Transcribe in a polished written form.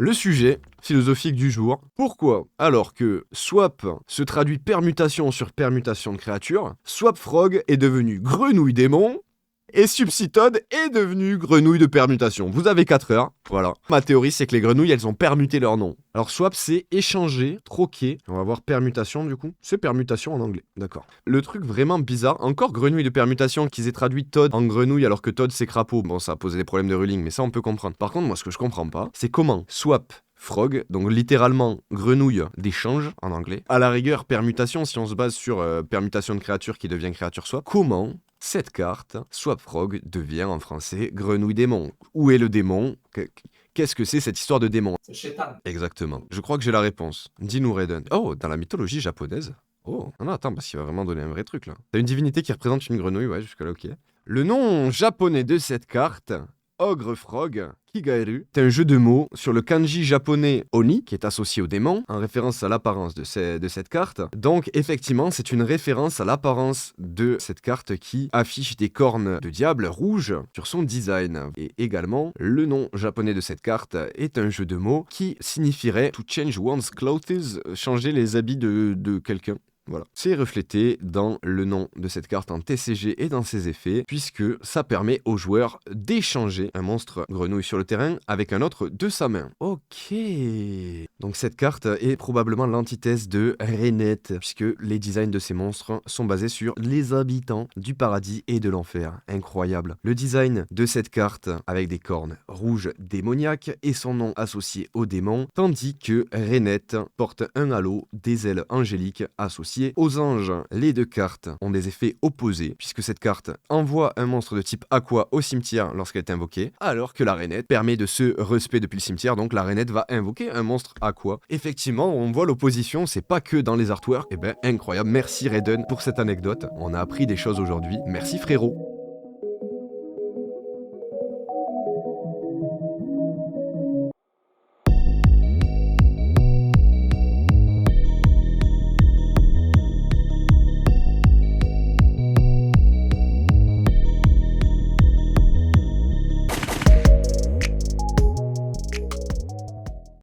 Le sujet philosophique du jour. Pourquoi, alors que swap se traduit permutation sur permutation de créatures, Swap Frog est devenu grenouille démon et Subsitode est devenu grenouille de permutation. Vous avez 4 heures, voilà. Ma théorie, c'est que les grenouilles, elles ont permuté leur nom. Alors swap, c'est échanger, troquer. On va voir permutation du coup. C'est permutation en anglais, d'accord. Le truc vraiment bizarre, encore grenouille de permutation, qu'ils aient traduit Todd en grenouille alors que Todd c'est crapaud. Bon, ça a posé des problèmes de ruling, mais ça on peut comprendre. Par contre, moi ce que je comprends pas, c'est comment swap frog, donc littéralement grenouille d'échange en anglais. À la rigueur, permutation, si on se base sur permutation de créature qui devient créature swap, comment cette carte, Swap Frog, devient en français grenouille démon? Où est le démon? Qu'est-ce que c'est cette histoire de démon? C'est Chétan. Exactement. Je crois que j'ai la réponse. Dis-nous, Raiden. Oh, dans la mythologie japonaise. Oh, non, attends, parce qu'il va vraiment donner un vrai truc là. T'as une divinité qui représente une grenouille, ouais, jusque-là, ok. Le nom japonais de cette carte, Ogre Frog, Kigaeru, c'est un jeu de mots sur le kanji japonais Oni, qui est associé au démon, en référence à l'apparence de cette carte. Donc, effectivement, c'est une référence à l'apparence de cette carte qui affiche des cornes de diable rouges sur son design. Et également, le nom japonais de cette carte est un jeu de mots qui signifierait to change one's clothes, changer les habits de quelqu'un. Voilà. C'est reflété dans le nom de cette carte en TCG et dans ses effets, puisque ça permet aux joueurs d'échanger un monstre grenouille sur le terrain avec un autre de sa main. Ok. Donc cette carte est probablement l'antithèse de Renet, puisque les designs de ces monstres sont basés sur les habitants du paradis et de l'enfer. Incroyable. Le design de cette carte, avec des cornes rouges démoniaques et son nom associé au démon, tandis que Renet porte un halo, des ailes angéliques associées aux anges. Les deux cartes ont des effets opposés, puisque cette carte envoie un monstre de type aqua au cimetière lorsqu'elle est invoquée, alors que la rainette permet de se respect depuis le cimetière, donc la rainette va invoquer un monstre aqua. Effectivement, on voit l'opposition, c'est pas que dans les artworks. Eh ben, incroyable. Merci Raiden pour cette anecdote. On a appris des choses aujourd'hui. Merci frérot.